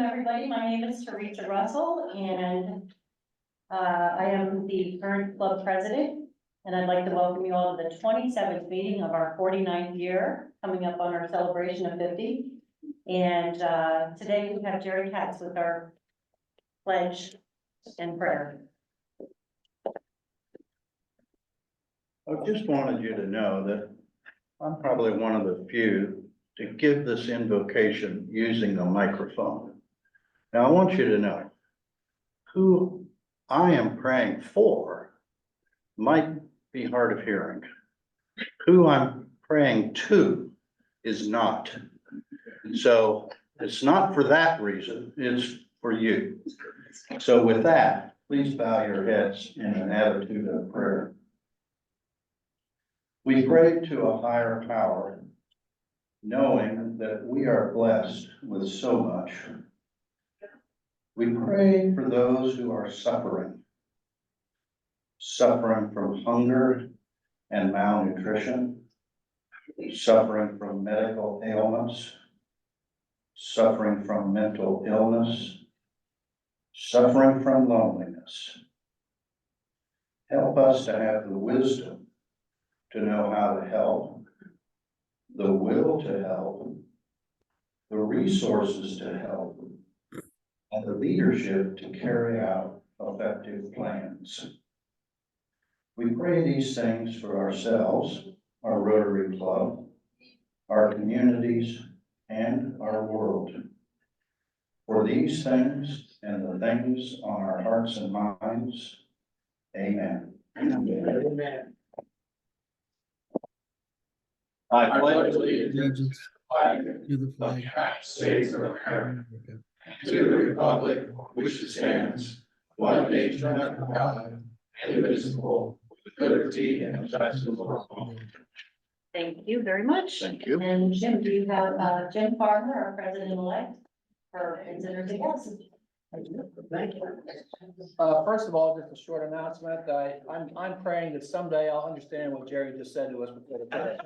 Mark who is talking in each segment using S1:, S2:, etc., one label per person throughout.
S1: everybody. My name is Teresa Russell, and I am the current club president. And I'd like to welcome you all to the 27th meeting of our 49th year, coming up on our celebration of 50. And today we have Jerry Katz with our pledge and prayer.
S2: I just wanted you to know that I'm probably one of the few to give this invocation using a microphone. Now, I want you to know who I am praying for might be hard of hearing. Who I'm praying to is not. So it's not for that reason, it's for you. So with that, please bow your heads in an attitude of prayer. We pray to a higher power, knowing that we are blessed with so much. We pray for those who are suffering from hunger and malnutrition, suffering from medical ailments, suffering from mental illness, suffering from loneliness. Help us to have the wisdom to know how to help, the will to help, the resources to help, and the leadership to carry out effective plans. We pray these things for ourselves, our Rotary Club, our communities, and our world. For these things and the things on our hearts and minds, amen.
S3: Amen.
S4: I pledge
S3: allegiance
S4: to
S3: the flag
S4: the United States of America,
S3: America,
S4: to the republic which stands, one nation under God, indivisible, with liberty and justice for all.
S1: Thank you very much.
S2: Thank you.
S1: And Jim, do you have Jim Farmer, our president-elect, for consider to us?
S3: Thank you.
S5: First of all, just a short announcement. I'm praying that someday I'll understand what Jerry just said to us before the prayer.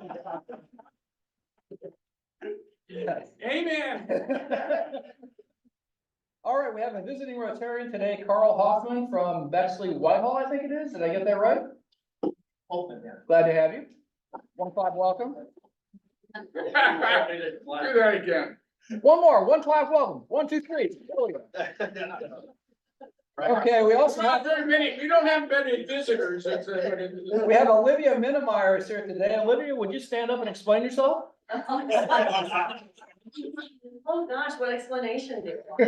S3: Amen.
S5: All right, we have a visiting Rotarian today, Carl Hoffman from Bexley Whitehall, I think it is. Did I get that right? Glad to have you. 1-5, welcome.
S3: Do that again.
S5: One more, 1-5, welcome. 1, 2, 3. Okay, we also
S3: Not
S5: have,
S3: very many, we don't have many visitors.
S5: we have Olivia Minnemeyer is here today. Olivia, would you stand up and explain yourself?
S6: Oh gosh, what explanation do you want?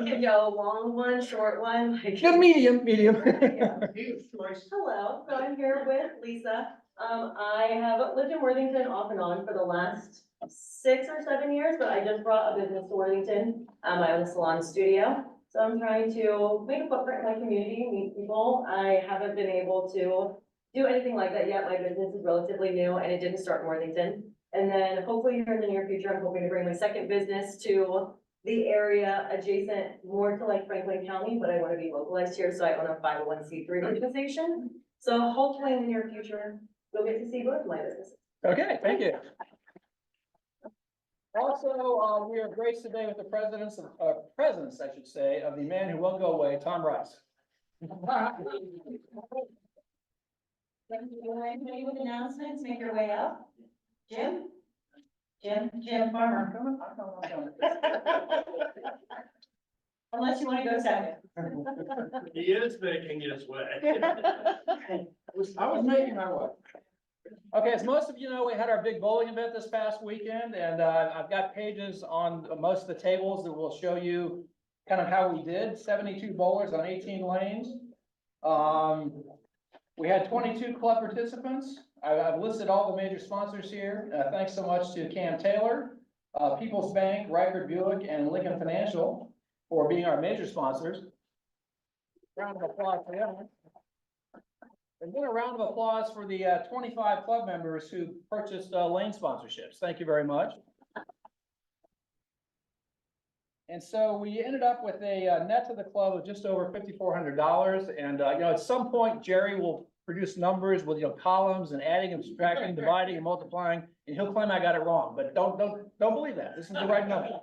S6: You can go long one, short one. like-
S5: Good medium.
S6: Hello, so I'm here with Lisa. I have lived in Worthington off and on for the last 6 or 7 years, but I just brought a business to Worthington. I own a salon studio, so I'm trying to make a footprint in my community, meet people. I haven't been able to do anything like that yet. My business is relatively new and it didn't start in Worthington. And then hopefully here in the near future, I'm hoping to bring my second business to the area adjacent more to like Franklin County, but I want to be localized here. So I own a 501c3 organization. So hopefully in the near future, you'll get to see both of my businesses.
S5: Okay, thank you. Also, we are graced today with the presence, I should say, of the man who won't go away, Tom Rice.
S1: Anybody with announcements, make your way up. Jim? Jim Farmer. Unless you want to go second.
S3: He is making his way.
S5: I was making my way. Okay, as most of you know, we had our big bowling event this past weekend, and I've got pages on most of the tables that will show you kind of how we did. 72 bowlers on 18 lanes. We had 22 club participants. I've listed all the major sponsors here. Thanks so much to Cam Taylor, People's Bank, Riker Buick, and Lincoln Financial for being our major sponsors. Round of applause for them. And then a round of applause for the 25 club members who purchased lane sponsorships. Thank you very much. And so we ended up with a net to the club of just over $5,400. And at some point, Jerry will produce numbers with columns and adding and subtracting, dividing and multiplying, and he'll claim I got it wrong. But don't believe that. This is the right number.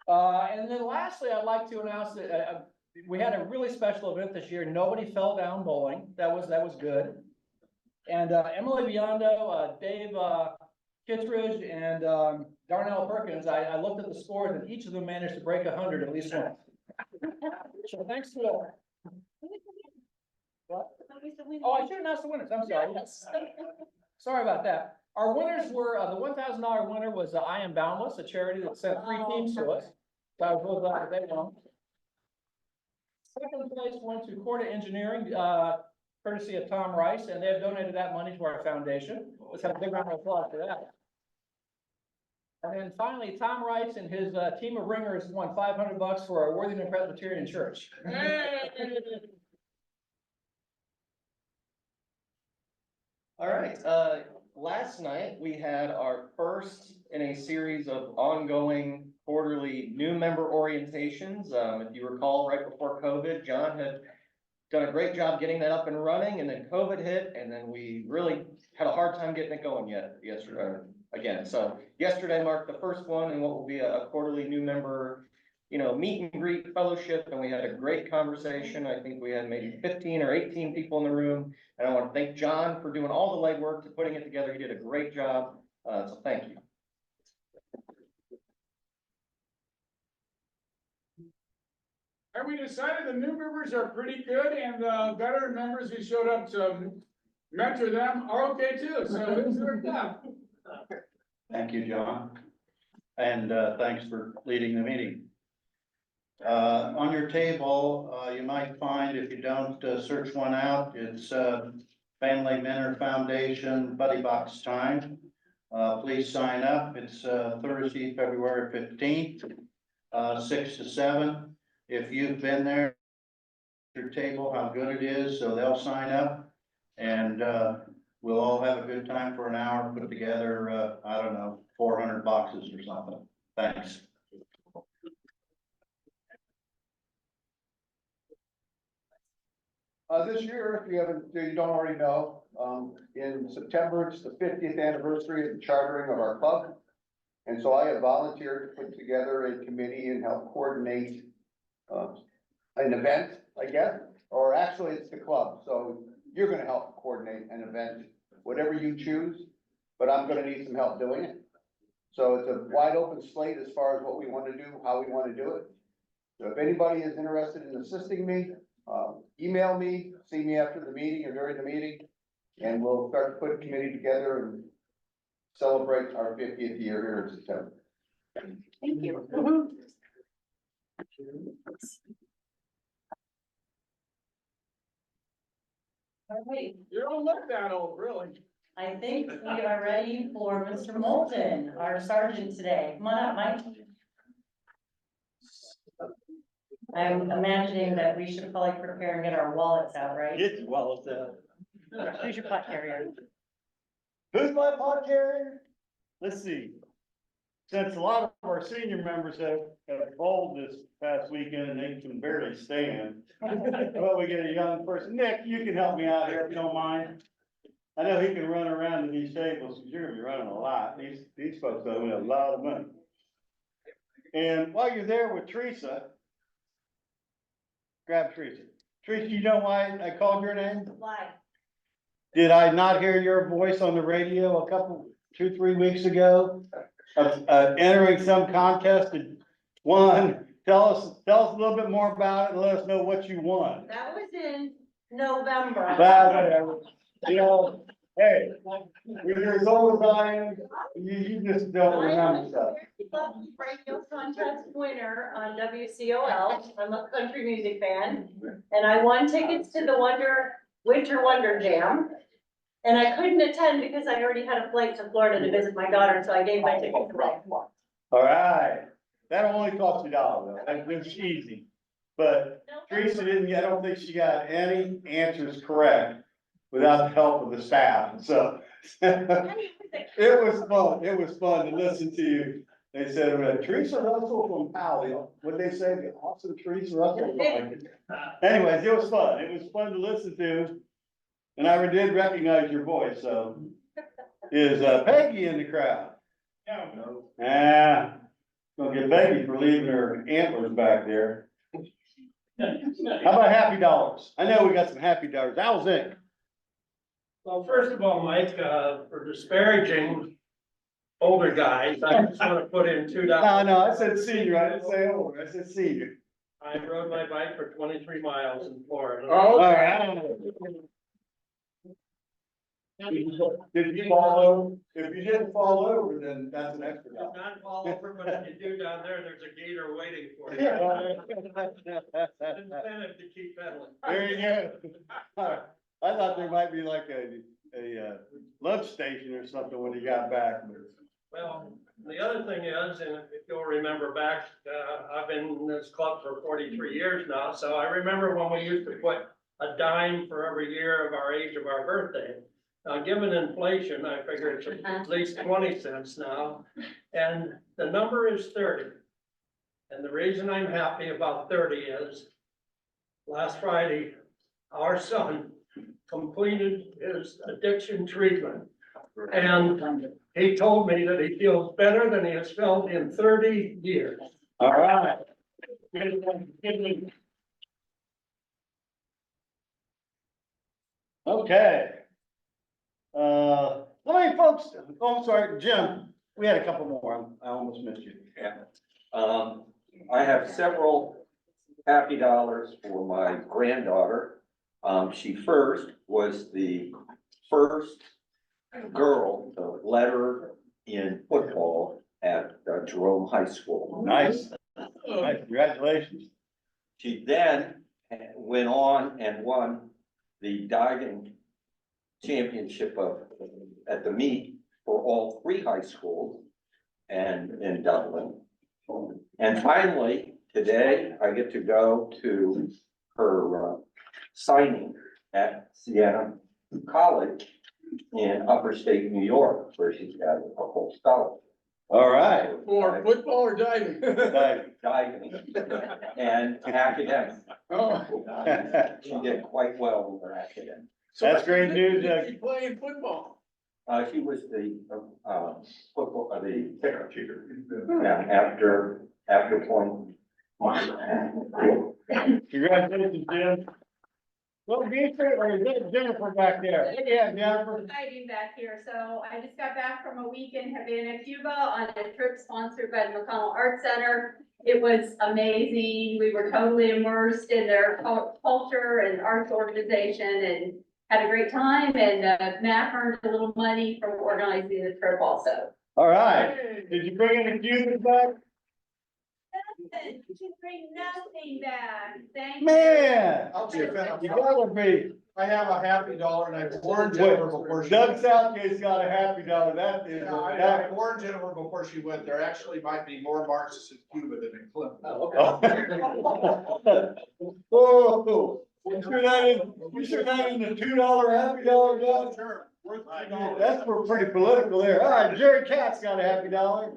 S5: And then lastly, I'd like to announce that, we had a really special event this year. Nobody fell down bowling. That was good. And, Emily Biondo, Dave, Kittredge, and, Darnell Perkins, I looked at the scores and each of them managed to break 100 at least once. So thanks to all. What? Oh, I should announce the winners. I'm sorry. Sorry about that. Our winners were, the $1,000 winner was I Am Boundless, a charity that sent 3 teams to us. So I was really glad that they won. Second place went to Corda Engineering, courtesy of Tom Rice, and they have donated that money to our foundation. Let's have a big round of applause for that. And then finally, Tom Rice and his team of ringers won $500 for our Worthington Presbyterian Church.
S7: All right, last night we had our first in a series of ongoing quarterly new member orientations. If you recall, right before COVID, John had done a great job getting that up and running, and then COVID hit, and then we really had a hard time getting it going yesterday again. So yesterday marked the first one in what will be a quarterly new member, meet and greet fellowship, and we had a great conversation. I think we had maybe 15 or 18 people in the room, and I want to thank John for doing all the legwork to putting it together. He did a great job, so thank you.
S3: And we decided the new members are pretty good, and the veteran members who showed up to mentor them are okay too, so it's worked out.
S2: Thank you, John. And thanks for leading the meeting. On your table, you might find, if you don't search one out, it's Family Mentor Foundation Buddy Box time. Please sign up. It's Thursday, February 15th, 6 to 7. If you've been there, your table, how good it is, so they'll sign up. And we'll all have a good time for an hour, put together, I don't know, 400 boxes or something. Thanks.
S8: This year, if you don't already know, in September, it's the 50th anniversary of the chartering of our club. And so I have volunteered to put together a committee and help coordinate an event, I guess, or actually it's the club. So you're gonna help coordinate an event, whatever you choose, but I'm gonna need some help doing it. So it's a wide open slate as far as what we want to do, how we want to do it. So if anybody is interested in assisting me, email me, see me after the meeting or during the meeting, and we'll start to put a committee together and celebrate our 50th year here in September.
S1: Thank you. All right,
S3: You don't look that old, really.
S1: I think we are ready for Mr. Moulton, our sergeant today. Come on up, Mike. I'm imagining that we should probably prepare and get our wallets out, right?
S9: Get your wallets out.
S1: Who's your pot carrier?
S9: Who's my pod carrier? Let's see. Since a lot of our senior members have bowled this past weekend and they can barely stand. Well, we get a young person. Nick, you can help me out here if you don't mind. I know he can run around to these tables, because you're gonna be running a lot. These folks owe me a lot of money. And while you're there with Teresa, grab Teresa. Teresa, you know why I called your name?
S1: Why?
S9: Did I not hear your voice on the radio 2-3 weeks ago? Entering some contest and won. Tell us a little bit more about it and let us know what you won.
S6: That was in November.
S9: Whatever. Hey, you're as old as I am, you just don't remember stuff.
S6: Radio contest winner on WCOL. I'm a country music fan, and I won tickets to the Winter Wonder Jam. And I couldn't attend because I already had a flight to Florida to visit my daughter, so I gave my ticket to my.
S9: All right, that'll only cost $2 though, that's easy. But Teresa I don't think she got any answers correct without the help of the staff, so. It was fun to listen to you. They said, Teresa Russell from Pally, what'd they say, the awesome Teresa Russell? Anyways, it was fun to listen to. And I did recognize your voice, so. Is Peggy in the crowd?
S3: No.
S9: Yeah, Gonna get Becky for leaving her antlers back there. How about happy dollars? I know we got some happy dollars. How's it?
S10: Well, first of all, Mike, for disparaging older guys, I just want to put in $2.
S9: No, I said senior. I didn't say older. I said senior.
S10: I rode my bike for 23 miles in Florida.
S3: Oh,
S9: All right. Did you fall over? If you didn't fall over, then that's an extra
S10: Did
S9: dollar.
S10: not fall over, but if you do down there's a gator waiting for you. Incentive to keep pedaling.
S9: There you go. I thought there might be like a lunch station or something when you got back.
S10: Well, the other thing is, and if you'll remember back, I've been in this club for 43 years now, so I remember when we used to put a dime for every year of our age of our birthday. Now, given inflation, I figure it's at least 20 cents now, and the number is 30. And the reason I'm happy about 30 is, last Friday, our son completed his addiction treatment. And he told me that he feels better than he has felt in 30 years.
S9: All right. Okay. How many folks, oh, I'm sorry, Jim, we had a couple more. I almost missed you.
S11: Yeah. I have several happy dollars for my granddaughter. She first was the first girl to letter in football at Jerome High School.
S9: Nice. Nice, congratulations.
S11: She then went on and won the diving championship at the meet for all 3 high schools and in Dublin. And finally, today I get to go to her signing at Siena College in upper state New York, where she's got a whole scholarship.
S9: All right.
S3: For football or diving?
S11: Diving and academic.
S3: Oh.
S11: She did quite well with her academic.
S3: So
S9: That's great news,
S3: Did she play in football?
S11: She was the football, the kicker. Yeah, after point.
S9: Congratulations, Jim. Well, Jennifer back there. Yeah, Jennifer.
S12: Exciting back here. So I just got back from a week in Havana, Cuba on a trip sponsored by the McConnell Art Center. It was amazing. We were totally immersed in their culture and arts organization and had a great time. And Matt earned a little money from organizing the trip also.
S9: All right. Did you bring any cues back?
S12: Nothing. You bring nothing back. Thank you.
S9: Man.
S13: I'll be a fan.
S9: You gotta be.
S13: I have a happy dollar and I warned Jennifer before she.
S9: Doug Southgate's got a happy dollar. That is.
S13: Yeah, I warned Jennifer before she went. There actually might be more Marxists in Cuba than in Clinton.
S9: Whoa. You sure that in the $2 happy dollar, Doug?
S13: Sure.
S9: That's pretty political there. All right, Jerry Katz got a happy dollar.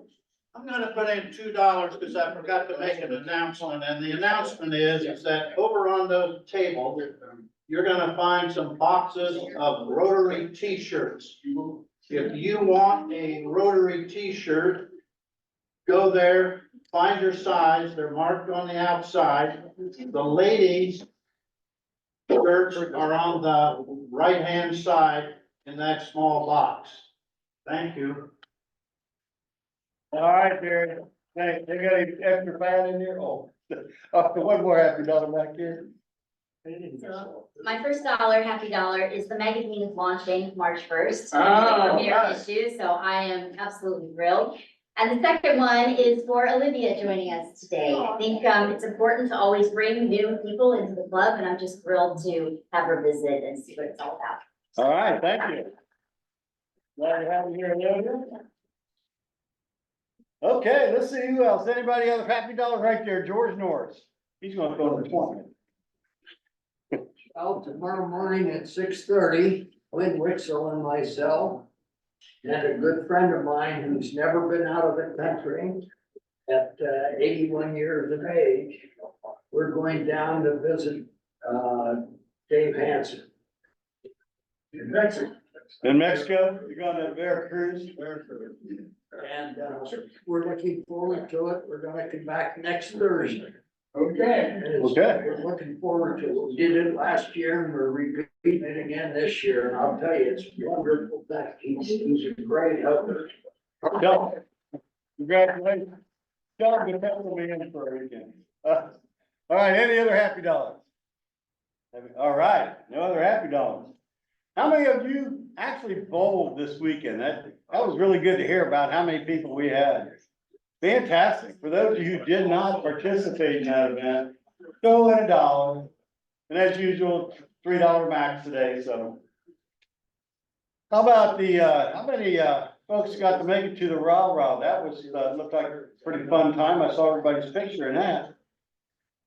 S14: I'm gonna put in $2 because I forgot to make an announcement, and the announcement is that over on those tables, you're gonna find some boxes of Rotary t-shirts. If you want a Rotary t-shirt, go there, find your size, they're marked on the outside. The ladies' shirts are on the right-hand side in that small box. Thank you.
S9: All right, Jerry. Hey, they got any extra fat in there? Oh, one more happy dollar back here.
S15: So my first happy dollar is the magazine is launching March 1st.
S3: Oh,
S15: Premiere
S3: nice.
S15: issue, so I am absolutely thrilled. And the second one is for Olivia joining us today. I think it's important to always bring new people into the club, and I'm just thrilled to have her visit and see what it's all about.
S9: All right, thank you. Glad to have you here, Olivia. Okay, let's see who else. Anybody other happy dollars right there? George Norris. He's gonna go to the appointment.
S16: Out tomorrow morning at 6:30, Lynn Wixell and myself, and a good friend of mine who's never been out of the country at 81 years of age, we're going down to visit Dave Hansen. In Mexico.
S9: In Mexico, you're going to Veracruz?
S16: And, we're looking forward to it. We're gonna come back next Thursday.
S3: Okay.
S16: And it's-
S9: Okay.
S16: We're looking forward to it. We did it last year and we're repeating it again this year. And I'll tell you, it's wonderful. That he's a great helper.
S9: John, congratulations. John, good having me in for a weekend. All right, any other happy dollars? All right, no other happy dollars. How many of you actually bowled this weekend? That was really good to hear about how many people we had. Fantastic. For those of you who did not participate in that event, go in $1. And as usual, $3 max today, so. How about how many, folks got to make it to the rah-rah? That was, looked like a pretty fun time. I saw everybody's picture in that.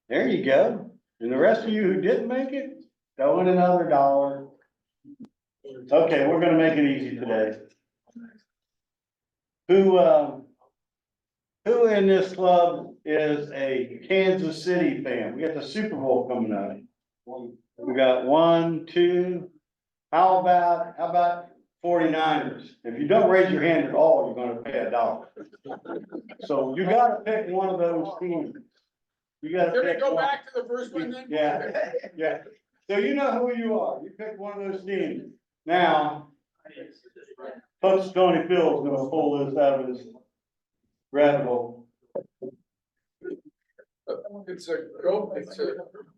S9: There you go. And the rest of you who didn't make it, go in another $1. Okay, we're gonna make it easy today. Who in this club is a Kansas City fan? We got the Super Bowl coming up. We got 1, 2. How about 49ers? If you don't raise your hand at all, you're gonna pay $1. So you gotta pick one of those teams. You gotta
S3: Can we
S9: pick
S3: go
S9: one.
S3: back to the first one then?
S9: Yeah, yeah. So you know who you are. You pick one of those teams. Now, Coach Tony Phil's gonna pull this out of his rabbit hole.
S3: It's a,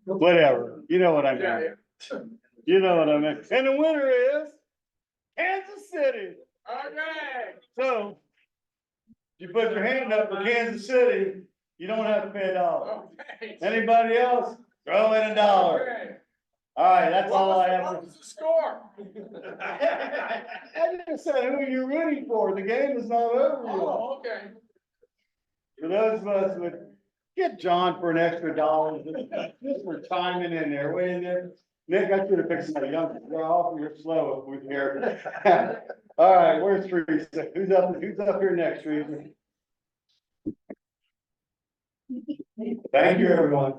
S9: Whatever. You know what I
S3: yeah,
S9: mean. You know what I mean. And the winner is Kansas City.
S3: okay.
S9: So you put your hand up for Kansas City, you don't have to pay $1.
S3: Okay.
S9: Anybody else? Throw in $1.
S3: Okay.
S9: All right, that's all I have.
S3: What was the score?
S9: I just said who you're rooting for. The game is not over yet.
S3: Oh, okay.
S9: For those of us with, get John for an extra $1, just for chiming in there, way in there. Nick, I should have picked somebody young, you're slow with here. All right, where's Teresa? Who's up here next, Teresa? Thank you, everyone.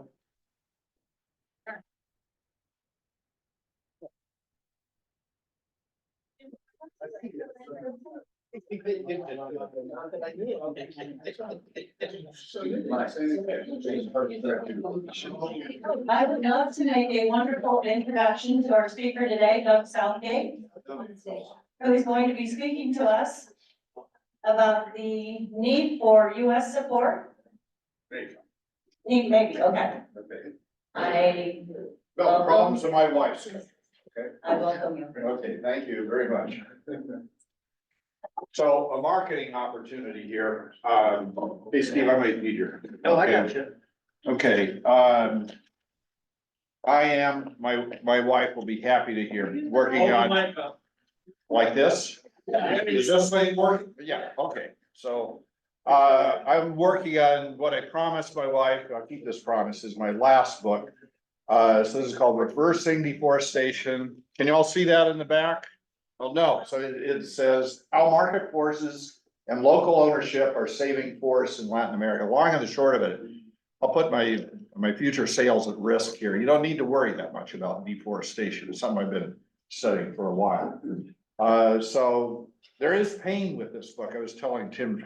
S1: I would love to make a wonderful introduction to our speaker today, Doug Southgate, who is going to be speaking to us about the need for US support. Maybe, okay. I
S13: Well, the problems of my wife's.
S1: I welcome you.
S13: Okay, thank you very much. So a marketing opportunity here. Hey Steve, I might need your.
S14: Oh, I got you.
S13: Okay, my wife will be happy to hear, working on like this. Is this thing working? Yeah, okay, so, I'm working on what I promised my wife, I'll keep this promise, is my last book. So this is called Reversing Deforestation. Can you all see that in the back? Oh, no, so it says how market forces and local ownership are saving forests in Latin America. Long and the short of it, I'll put my future sales at risk here. You don't need to worry that much about deforestation. It's something I've been studying for a while. So there is pain with this book. I was telling Tim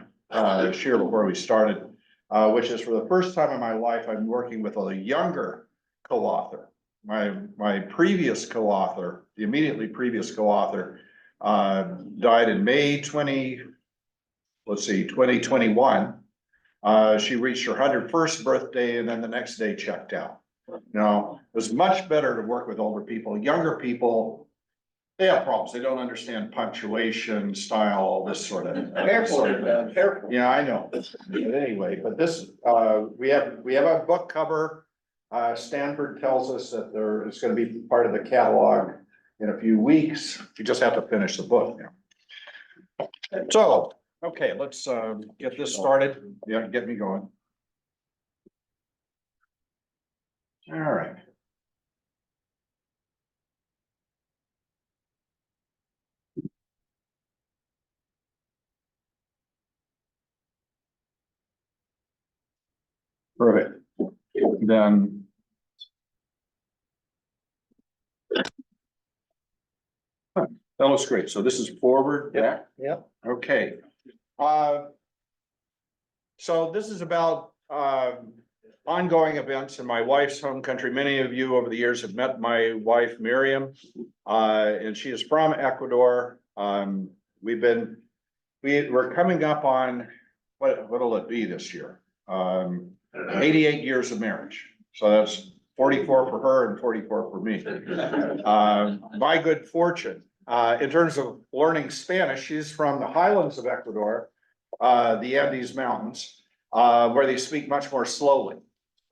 S13: Shear before we started, which is for the first time in my life, I'm working with a younger co-author. My previous co-author, the immediately previous co-author, died in May 2021. She reached her 101st birthday and then the next day checked out. Now, it was much better to work with older people. Younger people, they have problems. They don't understand punctuation, style, all this sort of.
S14: Careful.
S13: Yeah, I know. But anyway, but this, we have a book cover. Stanford tells us that it's gonna be part of the catalog in a few weeks. You just have to finish the book now. So, okay, let's get this started. Yeah, get me going. All right. Perfect. Then. That looks great. So this is forward, back?
S14: Yep.
S13: Okay. So this is about, ongoing events in my wife's home country. Many of you over the years have met my wife Miriam, and she is from Ecuador. We're coming up on, what'll it be this year? 88 years of marriage. So that's 44 for her and 44 for me. My good fortune, in terms of learning Spanish, she's from the highlands of Ecuador, the Andes Mountains, where they speak much more slowly,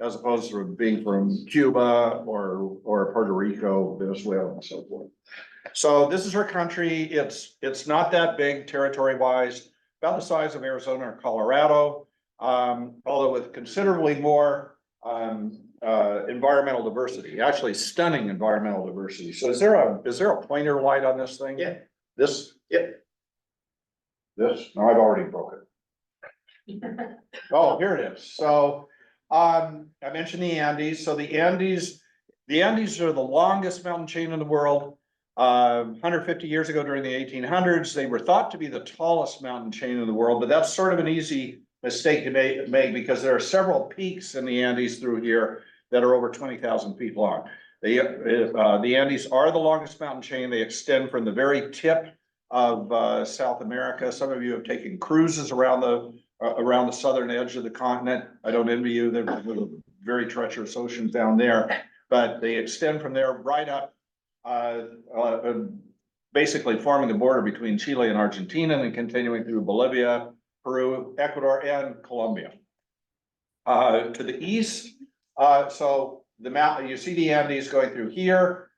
S13: as opposed to being from Cuba or Puerto Rico, Venezuela, and so forth. So this is her country. It's not that big territory wise, about the size of Arizona or Colorado, although with considerably more environmental diversity, actually stunning environmental diversity. So is there a pointer light on this thing?
S14: Yeah.
S13: This?
S14: Yeah.
S13: This? No, I've already broken it. Oh, here it is. So I mentioned the Andes. So the Andes are the longest mountain chain in the world. 150 years ago during the 1800s, they were thought to be the tallest mountain chain in the world, but that's sort of an easy mistake to make because there are several peaks in the Andes through here that are over 20,000 feet long. The Andes are the longest mountain chain. They extend from the very tip of South America. Some of you have taken cruises around the southern edge of the continent. I don't envy you. There's very treacherous oceans down there, but they extend from there right up, basically forming the border between Chile and Argentina and then continuing through Bolivia, Peru, Ecuador, and Colombia. To the east, so the mountain, you see the Andes going through here,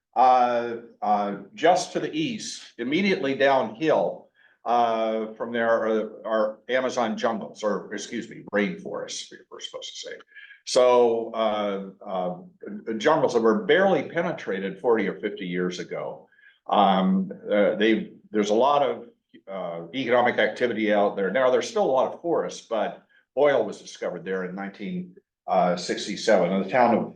S13: just to the east, immediately downhill, from there are Amazon jungles, or excuse me, rainforests, we're supposed to say. So jungles that were barely penetrated 40 or 50 years ago. There's a lot of economic activity out there. Now, there's still a lot of forests, but oil was discovered there in 1967 in the town of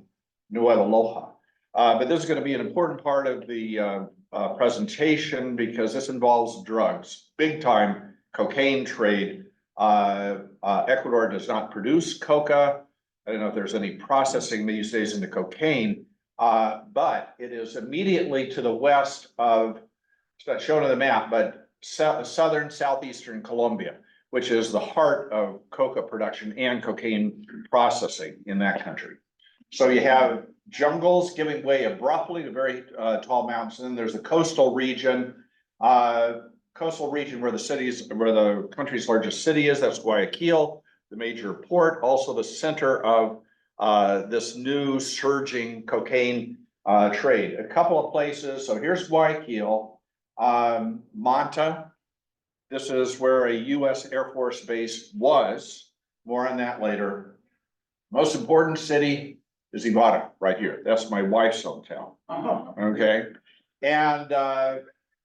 S13: Nueva Loja. But this is going to be an important part of the presentation because this involves drugs, big time cocaine trade. Ecuador does not produce coca. I don't know if there's any processing these days into cocaine, but it is immediately to the west of, it's not shown on the map, but southern southeastern Colombia, which is the heart of coca production and cocaine processing in that country. So you have jungles giving way abruptly to very tall mountains, and then there's the coastal region where the country's largest city is. That's Guayaquil, the major port, also the center of this new surging cocaine trade. A couple of places. So here's Guayaquil, Manta. This is where a U.S. Air Force base was. More on that later. Most important city is Ibarra, right here. That's my wife's hometown. Okay. And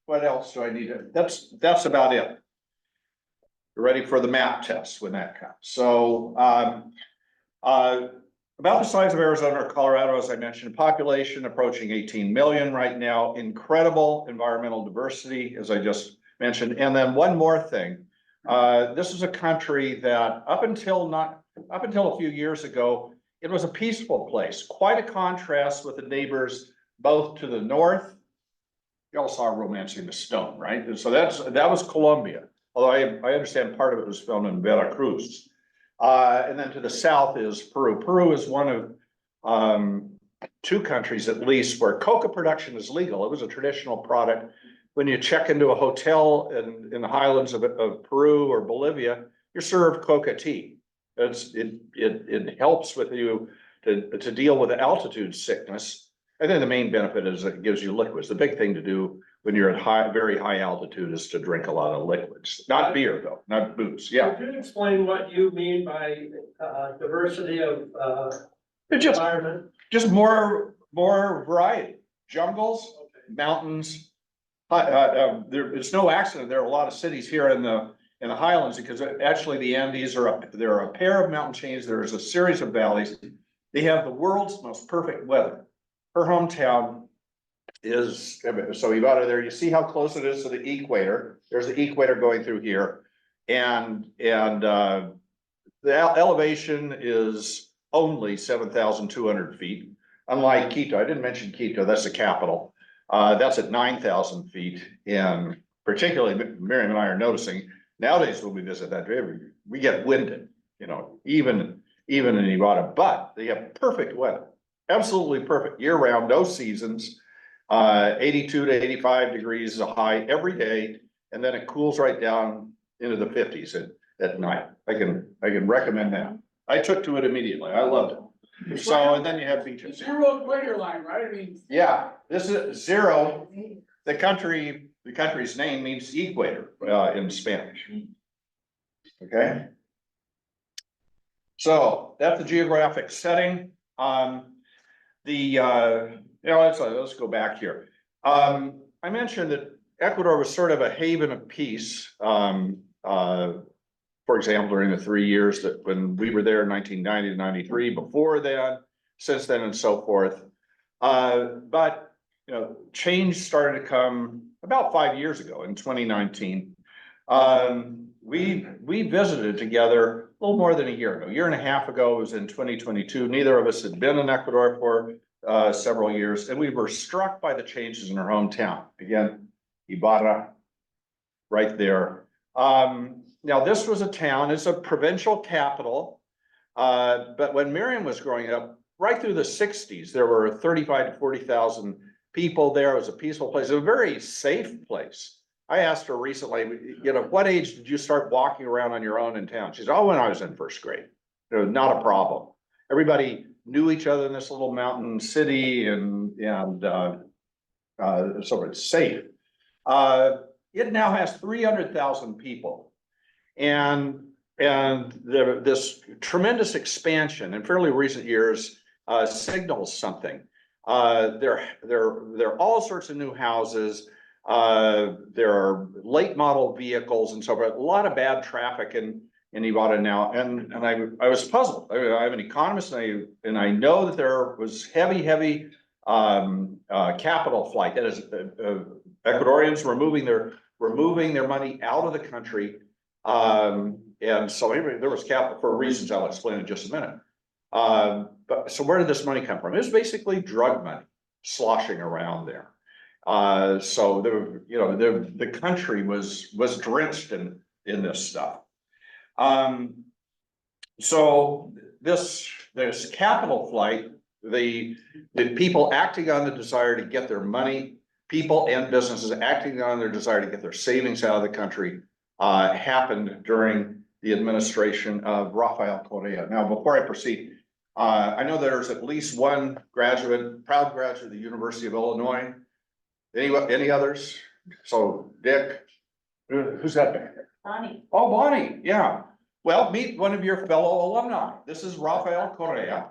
S13: what else do I need to? That's about it. You're ready for the map test when that comes. So about the size of Arizona or Colorado, as I mentioned, population approaching 18 million right now. Incredible environmental diversity, as I just mentioned. And then one more thing. This is a country that up until a few years ago, it was a peaceful place. Quite a contrast with the neighbors both to the north. You all saw Romancing the Stone, right? And so that was Colombia. Although I understand part of it was filmed in Veracruz. And then to the south is Peru. Peru is one of two countries at least where coca production is legal. It was a traditional product. When you check into a hotel in the highlands of Peru or Bolivia, you're served coca tea. It helps with you to deal with the altitude sickness. I think the main benefit is it gives you liquids. The big thing to do when you're at very high altitude is to drink a lot of liquids. Not beer though, not booze. Yeah.
S10: Could you explain what you mean by diversity of environment?
S13: Just more variety. Jungles, mountains. It's no accident. There are a lot of cities here in the highlands because actually the Andes there are a pair of mountain chains. There is a series of valleys. They have the world's most perfect weather. Her hometown is, so Ibarra there, you see how close it is to the equator. There's the equator going through here. the elevation is only 7,200 feet. Unlike Quito, I didn't mention Quito, that's the capital. That's at 9,000 feet, and particularly Miriam and I are noticing nowadays when we visit that, we get winded, you know, even in Nevada, but they have perfect weather, absolutely perfect year round, no seasons. 82 to 85 degrees is a high every day, and then it cools right down into the 50s at night. I can recommend that. I took to it immediately. I loved it. So, and then you have beaches.
S3: Zero equator line, right? I mean.
S13: Yeah, this is zero. The country's name means equator, in Spanish. Okay. So that's the geographic setting. Let's go back here. I mentioned that Ecuador was sort of a haven of peace. For example, during the 3 years that when we were there in 1990 to 93, before then, since then, and so forth. But you know, change started to come about 5 years ago in 2019. We visited together a little more than a year and a half ago. It was in 2022. Neither of us had been in Ecuador for several years, and we were struck by the changes in our hometown. Again, Ibarra, right there. Now this was a town, it's a provincial capital, but when Miriam was growing up, right through the 60s, there were 35 to 40,000 people there. It was a peaceful place, a very safe place. I asked her recently, you know, what age did you start walking around on your own in town? She said, oh, when I was in first grade. It was not a problem. Everybody knew each other in this little mountain city, and so it's safe. It now has 300,000 people, and this tremendous expansion in fairly recent years signals something. There are all sorts of new houses. There are late model vehicles and so forth. A lot of bad traffic in Nevada now, and I was puzzled. I'm an economist, and I know that there was heavy capital flight. That is, Ecuadorians were moving their money out of the country, and so anyway, there was capital for reasons I'll explain in just a minute. But so where did this money come from? It was basically drug money sloshing around there. So the country was drenched in this stuff. So this capital flight, the people acting on the desire to get their money, people and businesses acting on their desire to get their savings out of the country, happened during the administration of Rafael Correa. Now, before I proceed, I know there's at least one proud graduate of the University of Illinois. Any others? So Dick, who's that back there?
S1: Bonnie.
S13: Oh, Bonnie, yeah. Well, meet one of your fellow alumni. This is Rafael Correa.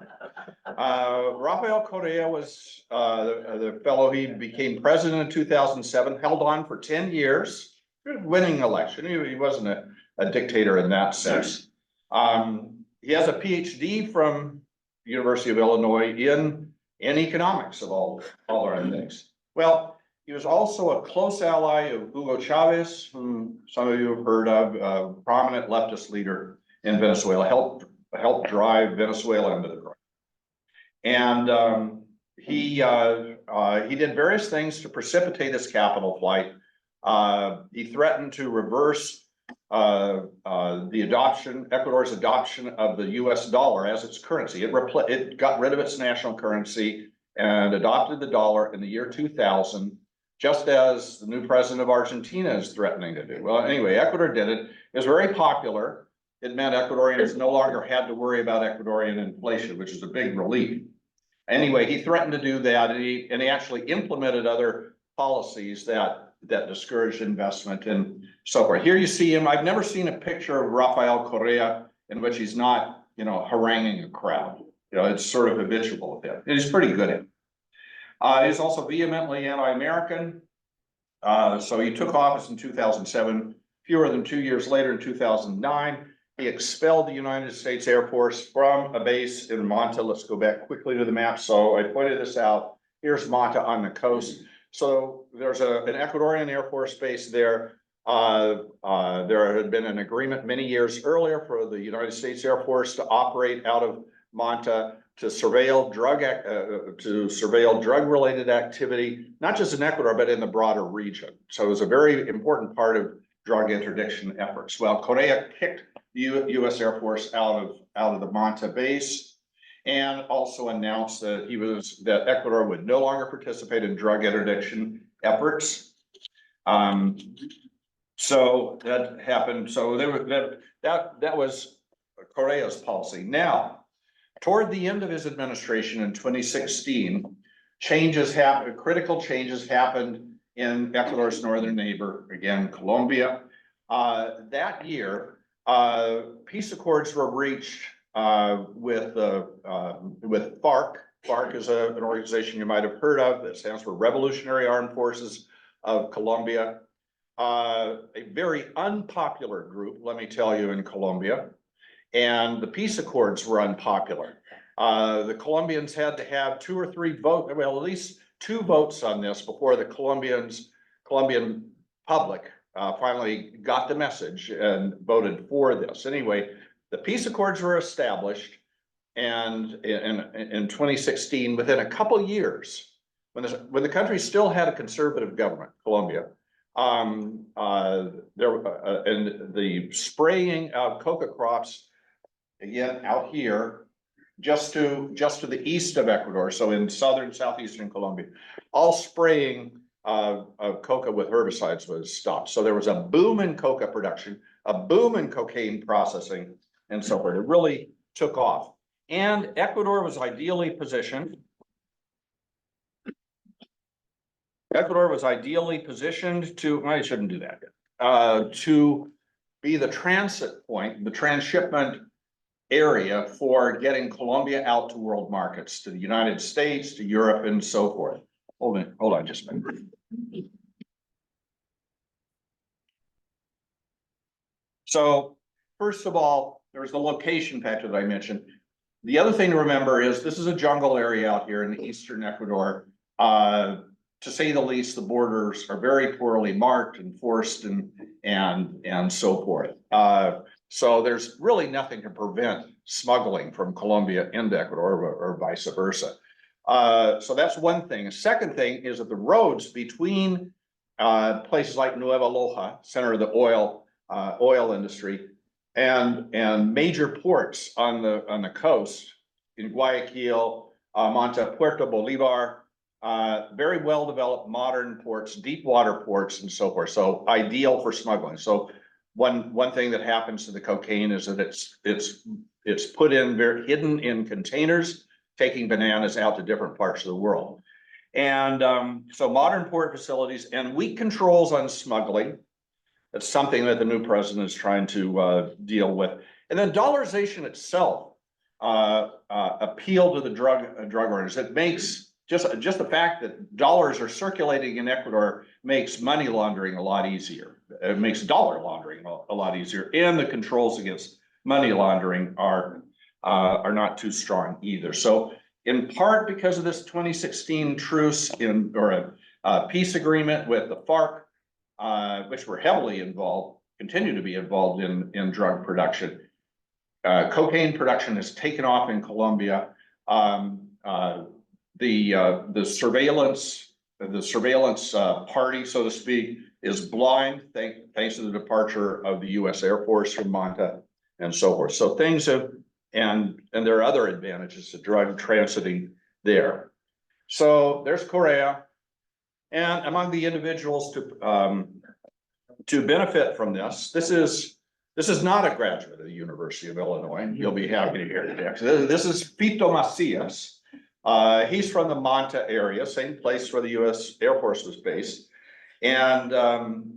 S13: Rafael Correa was the fellow, he became president in 2007, held on for 10 years, winning election. He wasn't a dictator in that sense. He has a PhD from University of Illinois in economics of all our things. Well, he was also a close ally of Hugo Chavez, whom some of you have heard of, a prominent leftist leader in Venezuela, helped drive Venezuela into the ground. And he did various things to precipitate this capital flight. He threatened to reverse Ecuador's adoption of the US dollar as its currency. It got rid of its national currency and adopted the dollar in the year 2000, just as the new president of Argentina is threatening to do. Well, anyway, Ecuador did it. It was very popular. It meant Ecuadorians no longer had to worry about Ecuadorian inflation, which is a big relief. Anyway, he threatened to do that, and he actually implemented other policies that discouraged investment and so forth. Here you see him. I've never seen a picture of Rafael Correa in which he's not, haranguing a crowd. It's sort of habitual with him. And he's pretty good at it. He's also vehemently anti-American. So he took office in 2007. Fewer than 2 years later, in 2009, he expelled the United States Air Force from a base in Manta. Let's go back quickly to the map. So I pointed this out. Here's Manta on the coast. So there's an Ecuadorian Air Force base there. There had been an agreement many years earlier for the United States Air Force to operate out of Manta to surveil drug-related activity, not just in Ecuador, but in the broader region. So it was a very important part of drug interdiction efforts. Well, Correa kicked the U.S. Air Force out of the Manta base and also announced that Ecuador would no longer participate in drug interdiction efforts. So that happened. So that was Correa's policy. Now, toward the end of his administration in 2016, critical changes happened in Ecuador's northern neighbor, again, Colombia. That year, peace accords were reached with FARC. FARC is an organization you might have heard of that stands for Revolutionary Armed Forces of Colombia. A very unpopular group, let me tell you, in Colombia. And the peace accords were unpopular. The Colombians had to have 2 or 3 votes, well, at least 2 votes on this before the Colombian public finally got the message and voted for this. Anyway, the peace accords were established, and in 2016, within a couple years, when the country still had a conservative government, Colombia, and the spraying of coca crops, again, out here, just to the east of Ecuador, so in southeastern Colombia, all spraying of coca with herbicides was stopped. So there was a boom in coca production, a boom in cocaine processing, and so forth. It really took off. And Ecuador was ideally positioned. Ecuador was ideally positioned to, I shouldn't do that, to be the transit point, the transshipment area for getting Colombia out to world markets, to the United States, to Europe, and so forth. Hold on just a minute. So first of all, there's the location factor that I mentioned. The other thing to remember is this is a jungle area out here in eastern Ecuador. To say the least, the borders are very poorly marked, enforced, and so forth. So there's really nothing to prevent smuggling from Colombia into Ecuador or vice versa. So that's one thing. A second thing is that the roads between places like Nueva Loja, center of the oil industry, and major ports on the coast in Guayaquil, Manta, Puerto Bolivar, very well developed modern ports, deep water ports, and so forth. So ideal for smuggling. So one thing that happens to the cocaine is that it's put in hidden in containers, taking bananas out to different parts of the world. And so modern port facilities and weak controls on smuggling. That's something that the new president is trying to deal with. And then dollarization itself appealed to the drug owners. It makes just the fact that dollars are circulating in Ecuador makes money laundering a lot easier. It makes dollar laundering a lot easier, and the controls against money laundering are not too strong either. So in part because of this 2016 truce or a peace agreement with the FARC, which were heavily involved, continue to be involved in drug production. Cocaine production has taken off in Colombia. The surveillance party, so to speak, is blind thanks to the departure of the U.S. Air Force from Manta and so forth. So things have, and there are other advantages to drug transiting there. So there's Correa, and among the individuals to benefit from this, this is not a graduate of the University of Illinois. You'll be happy to hear that. This is Fito Macias. He's from the Manta area, same place where the U.S. Air Force was based. And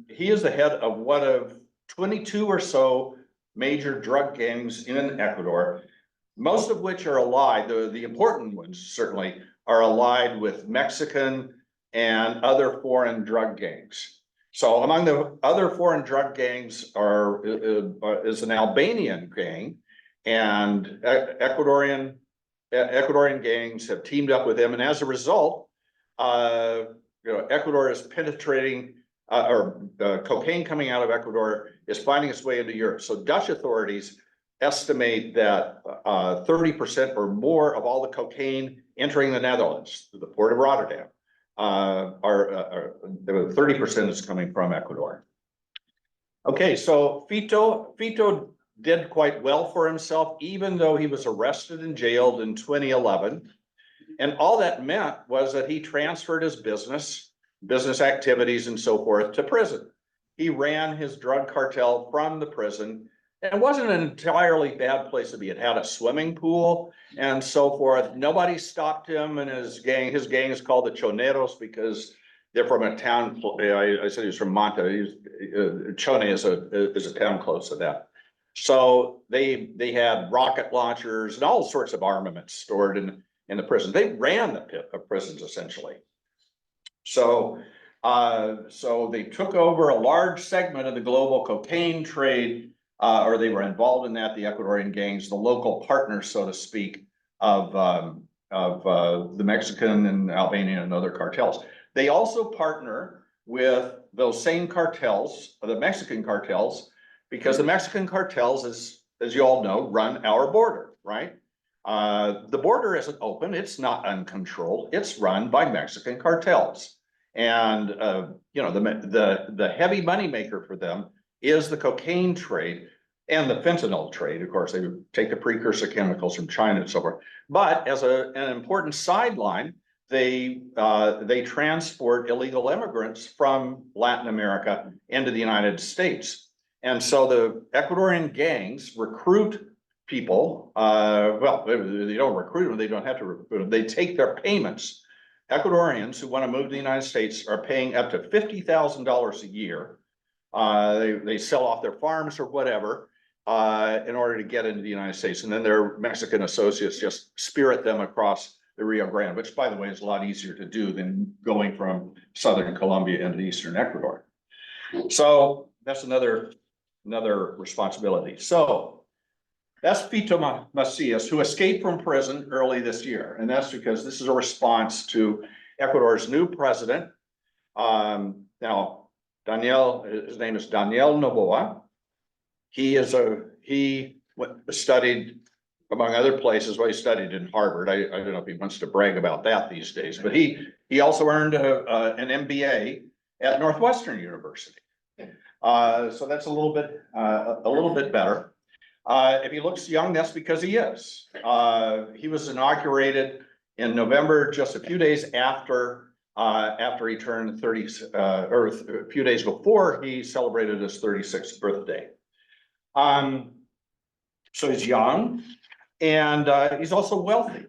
S13: he is the head of one of 22 or so major drug gangs in Ecuador, most of which are allied, the important ones certainly, are allied with Mexican and other foreign drug gangs. So among the other foreign drug gangs is an Albanian gang, and Ecuadorian gangs have teamed up with them, and as a result, Ecuador is penetrating cocaine coming out of Ecuador is finding its way into Europe. So Dutch authorities estimate that 30% or more of all the cocaine entering the Netherlands, the port of Rotterdam, 30% is coming from Ecuador. Okay, so Fito did quite well for himself, even though he was arrested and jailed in 2011. And all that meant was that he transferred his business activities and so forth to prison. He ran his drug cartel from the prison. And it wasn't an entirely bad place to be. It had a swimming pool and so forth. Nobody stopped him and his gang. His gang is called the Choneros because they're from a town. I said he was from Manta. Chone is a town close to that. So they had rocket launchers and all sorts of armaments stored in the prison. They ran the prisons essentially. So they took over a large segment of the global cocaine trade, or they were involved in that, the Ecuadorian gangs, the local partners, so to speak, of the Mexican and Albanian and other cartels. They also partner with those same cartels, the Mexican cartels, because the Mexican cartels, as you all know, run our border, right? The border isn't open, it's not uncontrolled, it's run by Mexican cartels. And the heavy moneymaker for them is the cocaine trade and the fentanyl trade. Of course, they would take the precursor chemicals from China and so forth. But as an important sideline, they transport illegal immigrants from Latin America into the United States. And so the Ecuadorian gangs recruit people. They don't recruit them, they don't have to recruit them. They take their payments. Ecuadorians who want to move to the United States are paying up to $50,000 a year. They sell off their farms or whatever in order to get into the United States. And then their Mexican associates just spirit them across the Rio Grande, which, by the way, is a lot easier to do than going from southern Colombia into eastern Ecuador. So that's another responsibility. So that's Fito Macias, who escaped from prison early this year. And that's because this is a response to Ecuador's new president. Now, his name is Daniel Noboa. He studied, among other places, he studied in Harvard. I don't know if he wants to brag about that these days, but he also earned an MBA at Northwestern University. So that's a little bit better. If he looks young, that's because he is. He was inaugurated in November, just a few days after he turned 30, or a few days before he celebrated his 36th birthday. So he's young, and he's also wealthy.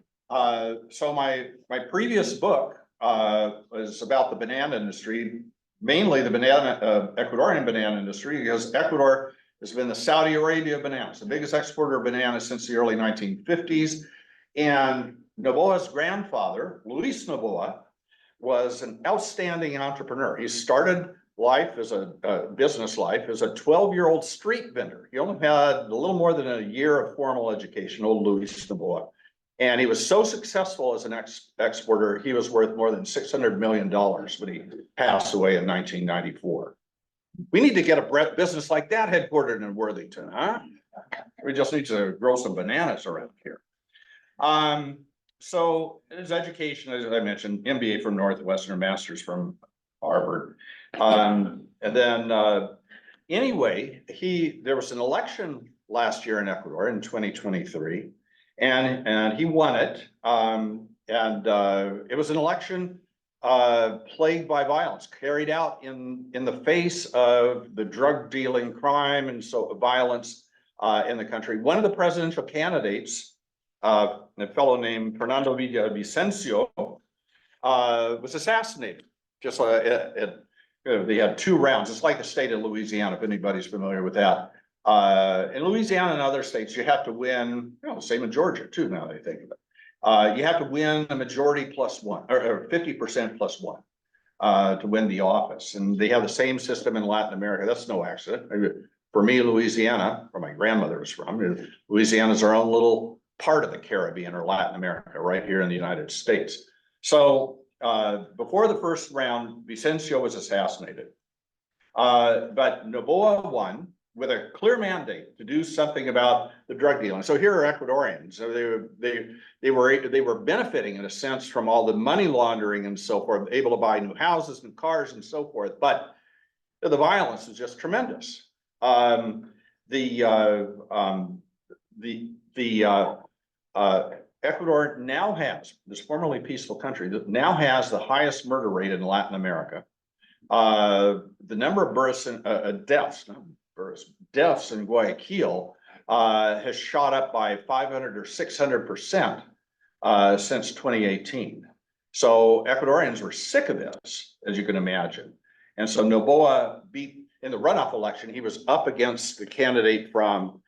S13: So my previous book was about the banana industry, mainly the Ecuadorian banana industry, because Ecuador has been the Saudi Arabia of bananas, the biggest exporter of bananas since the early 1950s. And Noboa's grandfather, Luis Noboa, was an outstanding entrepreneur. He started life as business life as a 12-year-old street vendor. He only had a little more than a year of formal education, old Luis Noboa. And he was so successful as an exporter, he was worth more than $600 million when he passed away in 1994. We need to get a business like that headquartered in Worthington, huh? We just need to grow some bananas around here. So his education, as I mentioned, MBA from Northwestern, master's from Harvard. And then anyway, there was an election last year in Ecuador in 2023, and he won it. It was an election plagued by violence, carried out in the face of the drug dealing crime and so violence in the country. One of the presidential candidates, a fellow named Fernando Villavicencio, was assassinated. Just they had 2 rounds. It's like the state of Louisiana, if anybody's familiar with that. In Louisiana and other states, you have to win, same in Georgia too, now that I think of it. You have to win a majority plus 1, or 50% plus 1 to win the office. And they have the same system in Latin America. That's no accident. For me, Louisiana, where my grandmother was from, Louisiana's our own little part of the Caribbean or Latin America, right here in the United States. So before the first round, Vicencio was assassinated. But Noboa won with a clear mandate to do something about the drug dealing. So here are Ecuadorians, so they were benefiting in a sense from all the money laundering and so forth, able to buy new houses and cars and so forth, but the violence is just tremendous. Ecuador now has, this formerly peaceful country, that now has the highest murder rate in Latin America. The number of deaths in Guayaquil has shot up by 500 or 600% since 2018. So Ecuadorians were sick of this, as you can imagine. And so Noboa beat in the runoff election. He was up against the candidate from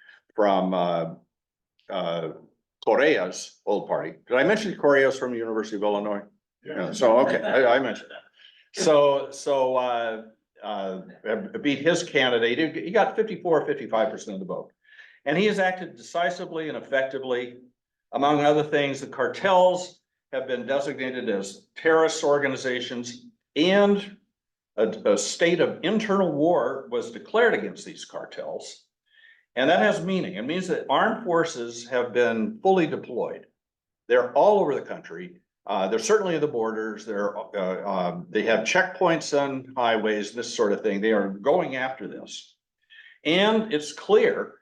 S13: Correa's old party. Did I mention Correa's from the University of Illinois? Yeah. So, okay, I mentioned that. Beat his candidate. He got 55% of the vote. And he has acted decisively and effectively. Among other things, the cartels have been designated as terrorist organizations, and a state of internal war was declared against these cartels. And that has meaning. It means that armed forces have been fully deployed. They're all over the country. They're certainly at the borders. They have checkpoints on highways, this sort of thing. They are going after this. And it's clear,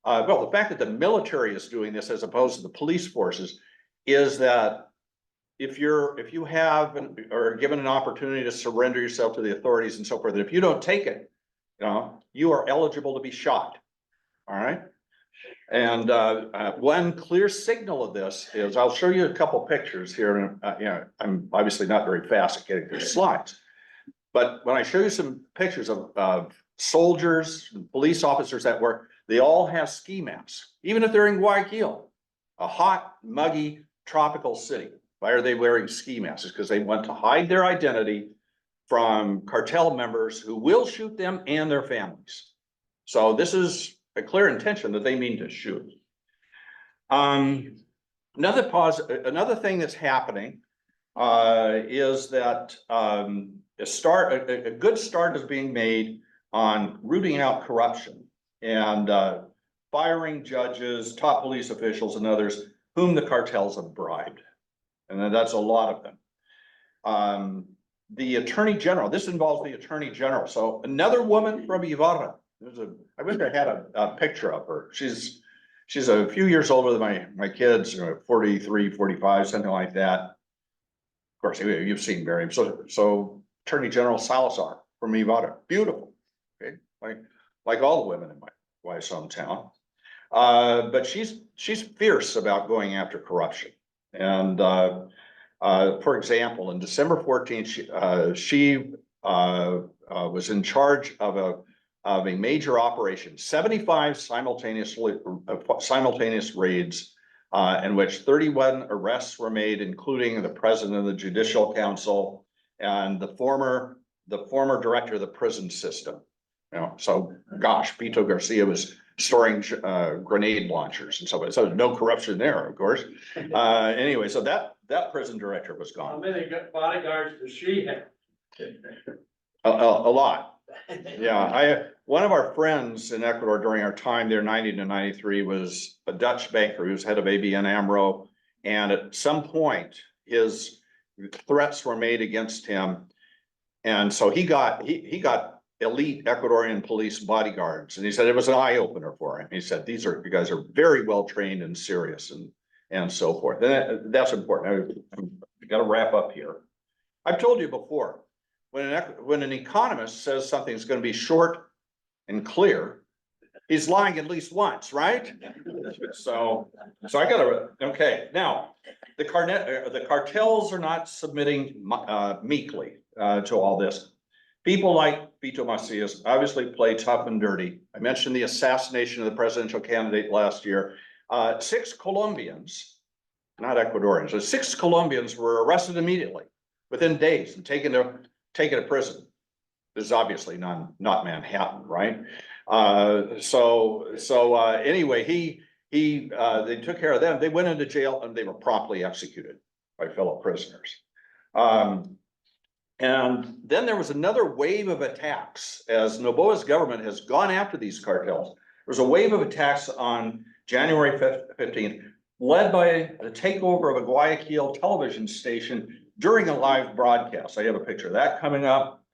S13: well, the fact that the military is doing this as opposed to the police forces is that if you have or given an opportunity to surrender yourself to the authorities and so forth, that if you don't take it, you are eligible to be shot. All right. And one clear signal of this is, I'll show you a couple pictures here. I'm obviously not very fast at getting through slides, but when I show you some pictures of soldiers, police officers at work, they all have ski masks, even if they're in Guayaquil, a hot, muggy, tropical city. Why are they wearing ski masks? Because they want to hide their identity from cartel members who will shoot them and their families. So this is a clear intention that they mean to shoot. Another thing that's happening is that a good start is being made on rooting out corruption and firing judges, top police officials, and others whom the cartels have bribed. And then that's a lot of them. The attorney general, this involves the attorney general. So another woman from Ibarra. I wish I had a picture of her. She's a few years older than my kids, 43, 45, something like that. Of course, you've seen Miriam. So Attorney General Salazar from Ibarra, beautiful. Okay, like all the women in my wife's hometown. But she's fierce about going after corruption. And for example, in December 14th, she was in charge of a major operation, 75 simultaneous raids, in which 31 arrests were made, including the president of the Judicial Council and the former director of the prison system. So gosh, Pito Garcia was storing grenade launchers and so on. So no corruption there, of course. Anyway, so that prison director was gone.
S10: How many bodyguards does she have?
S13: A lot. Yeah, one of our friends in Ecuador during our time there, 90 to 93, was a Dutch banker who was head of ABN AMRO. And at some point, his threats were made against him. And so he got elite Ecuadorian police bodyguards. And he said it was an eye opener for him. He said, you guys are very well trained and serious and so forth. And that's important. I've got to wrap up here. I've told you before, when an economist says something's going to be short and clear, he's lying at least once, right? So I okay. Now, the cartels are not submitting meekly to all this. People like Vito Macias obviously play tough and dirty. I mentioned the assassination of the presidential candidate last year. 6 Colombians, not Ecuadorians, but 6 Colombians were arrested immediately within days and taken to prison. This is obviously not Manhattan, right? Anyway, they took care of them. They went into jail and they were promptly executed by fellow prisoners. And then there was another wave of attacks as Noboa's government has gone after these cartels. There was a wave of attacks on January 15th, led by the takeover of a Guayaquil television station during a live broadcast. I have a picture of that coming up.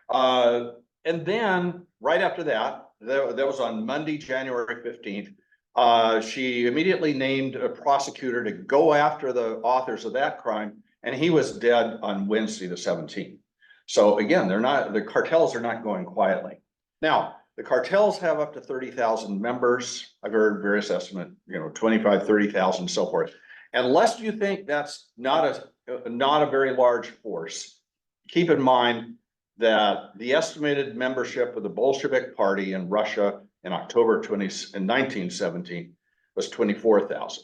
S13: And then right after that, that was on Monday, January 15th. She immediately named a prosecutor to go after the authors of that crime, and he was dead on Wednesday, the 17th. So again, the cartels are not going quietly. Now, the cartels have up to 30,000 members. I've heard various estimates, 25, 30,000, so forth. Unless you think that's not a very large force, keep in mind that the estimated membership of the Bolshevik Party in Russia in October in 1917 was 24,000.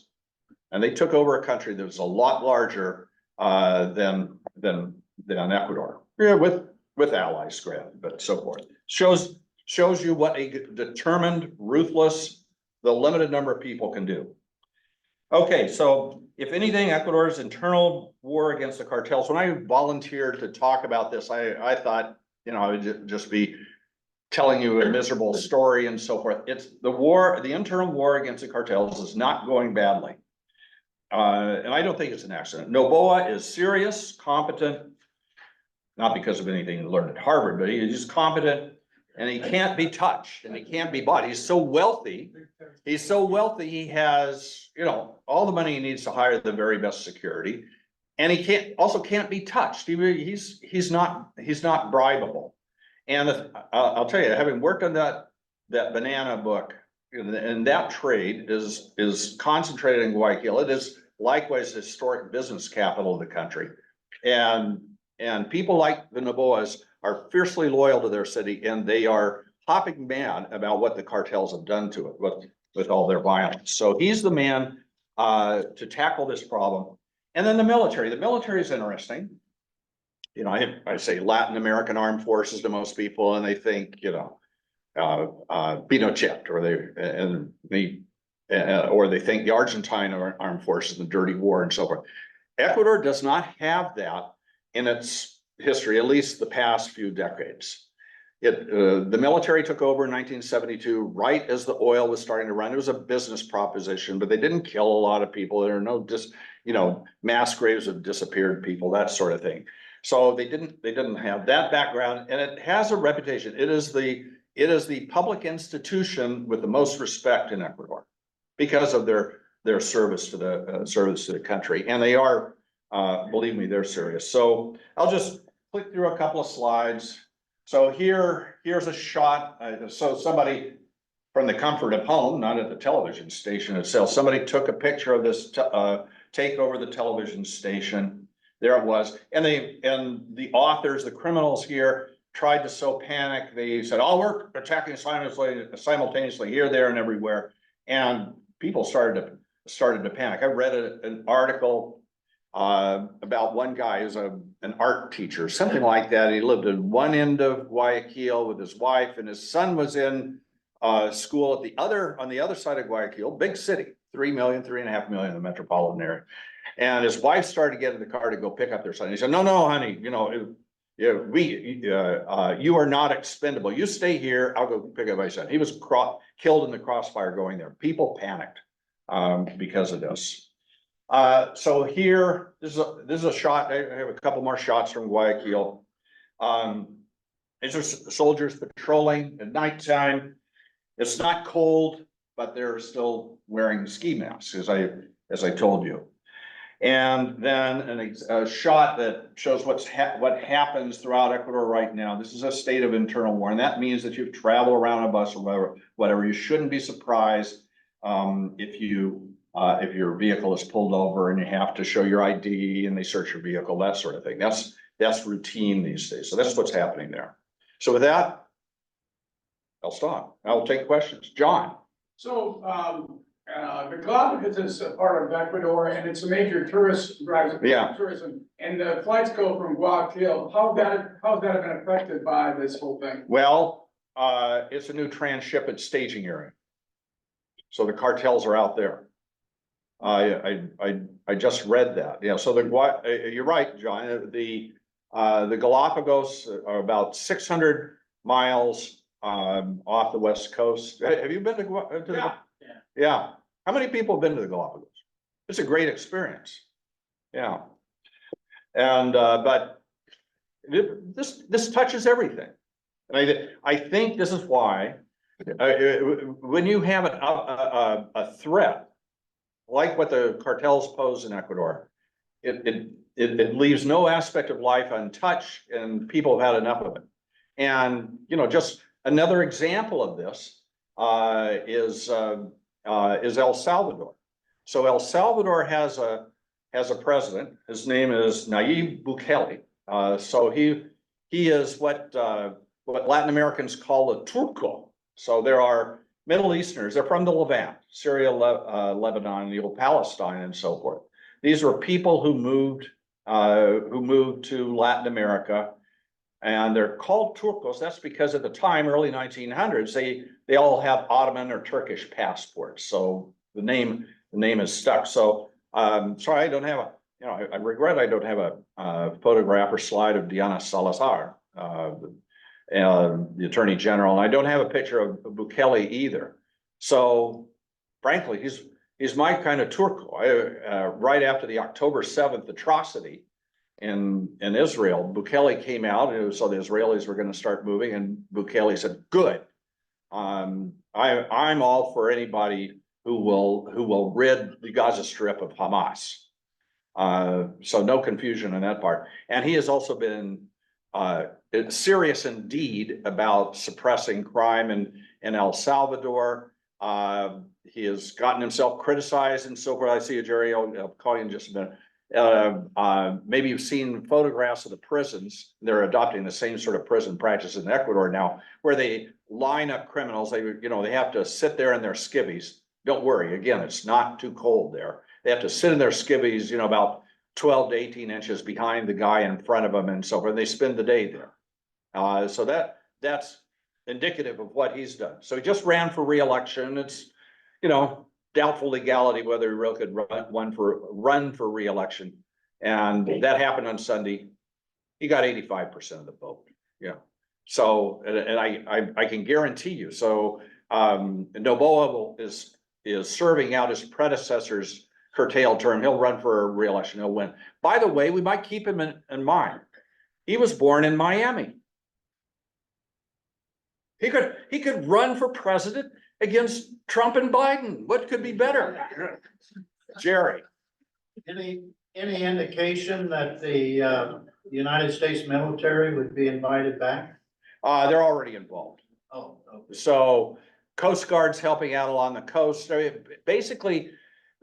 S13: And they took over a country that was a lot larger than Ecuador. Yeah, with allies, granted, but so forth. Shows you what a determined, ruthless, the limited number of people can do. Okay, so if anything, Ecuador's internal war against the cartels, when I volunteered to talk about this, I thought, I would just be telling you a miserable story and so forth. It's the internal war against the cartels is not going badly. And I don't think it's an accident. Noboa is serious, competent, not because of anything he learned at Harvard, but he's competent and he can't be touched and he can't be bought. He's so wealthy. He has, all the money he needs to hire the very best security. And he can't be touched. He's not bribable. And I'll tell you, having worked on that banana book, and that trade is concentrated in Guayaquil. It is likewise the historic business capital of the country. And people like the Noboas are fiercely loyal to their city, and they are hopping mad about what the cartels have done to it with all their violence. So he's the man to tackle this problem. And then the military. The military is interesting. I say Latin American armed forces to most people, and they think, Pinochet, or they think the Argentine armed forces, the dirty war, and so forth. Ecuador does not have that in its history, at least the past few decades. The military took over in 1972, right as the oil was starting to run. It was a business proposition, but they didn't kill a lot of people. There are no mass graves of disappeared people, that sort of thing. So they didn't have that background, and it has a reputation. It is the public institution with the most respect in Ecuador because of their service to the country, and they are, believe me, they're serious. So I'll just click through a couple of slides. So here's a shot. So somebody from the comfort of home, not at the television station itself, somebody took a picture of this take over the television station. There it was. And the authors, the criminals here, tried to sow panic. They said, oh, we're attacking simultaneously here, there, and everywhere. And people started to panic. I read an article about one guy who's an art teacher, something like that. He lived in one end of Guayaquil with his wife, and his son was in school on the other side of Guayaquil, big city, 3.5 million in the metropolitan area. And his wife started to get in the car to go pick up their son. He said, no, honey, you are not expendable. You stay here. I'll go pick up my son. He was killed in the crossfire going there. People panicked because of this. So here, this is a shot. I have a couple more shots from Guayaquil. These are soldiers patrolling at nighttime. It's not cold, but they're still wearing ski masks, as I told you. And then a shot that shows what happens throughout Ecuador right now. This is a state of internal war, and that means that you travel around a bus or whatever. You shouldn't be surprised if your vehicle is pulled over and you have to show your ID and they search your vehicle, that sort of thing. That's routine these days. So that's what's happening there. So with that, I'll stop. I'll take questions. John.
S3: So, the Galapagos is a part of Ecuador, and it's a major tourist drive.
S13: Yeah.
S3: Tourism, and the flights go from Guayaquil. How's that been affected by this whole thing?
S13: Well, it's a new transshipment staging area. So the cartels are out there. I just read that. Yeah. So you're right, John. The Galapagos are about 600 miles off the west coast. Have you been to?
S3: Yeah.
S13: Yeah. How many people have been to the Galapagos? It's a great experience. Yeah. And but this touches everything. And I think this is why when you have a threat like what the cartels pose in Ecuador, it leaves no aspect of life untouched, and people have had enough of it. And, you know, just another example of this is El Salvador. So El Salvador has a president. His name is Nayib Bukele. So he is what Latin Americans call a turco. So there are Middle Easterners. They're from the Levant, Syria, Lebanon, the old Palestine, and so forth. These were people who moved to Latin America, and they're called Turcos. That's because at the time, early 1900s, they all have Ottoman or Turkish passports. So the name is stuck. So sorry, I don't have a, you know, I regret I don't have a photograph or slide of Diana Salazar, the Attorney General, and I don't have a picture of Bukele either. So frankly, he's my kind of Turco. Right after the October 7th atrocity in Israel, Bukele came out, and so the Israelis were going to start moving, and Bukele said, "Good, I'm all for anybody who will rid the Gaza Strip of Hamas." So no confusion on that part. And he has also been serious indeed about suppressing crime in El Salvador. He has gotten himself criticized and so forth. I see you, Jerry. I'll call you in just a minute. Maybe you've seen photographs of the prisons. They're adopting the same sort of prison practice in Ecuador now, where they line up criminals. They have to sit there in their skivvies. Don't worry, again, it's not too cold there. They have to sit in their skivvies, about 12 to 18 inches behind the guy in front of them and so forth. They spend the day there. So that's indicative of what he's done. So he just ran for re-election. It's, doubtful legality whether he really could run for re-election. And that happened on Sunday. He got 85% of the vote. Yeah. So, and I can guarantee you. So Noboa is serving out his predecessor's curtailed term. He'll run for re-election. He'll win. By the way, we might keep him in mind. He was born in Miami. He could run for president against Trump and Biden. What could be better? Jerry.
S14: Any indication that the United States military would be invited back?
S13: They're already involved.
S14: Oh, okay.
S13: So Coast Guard's helping out along the coast. Basically,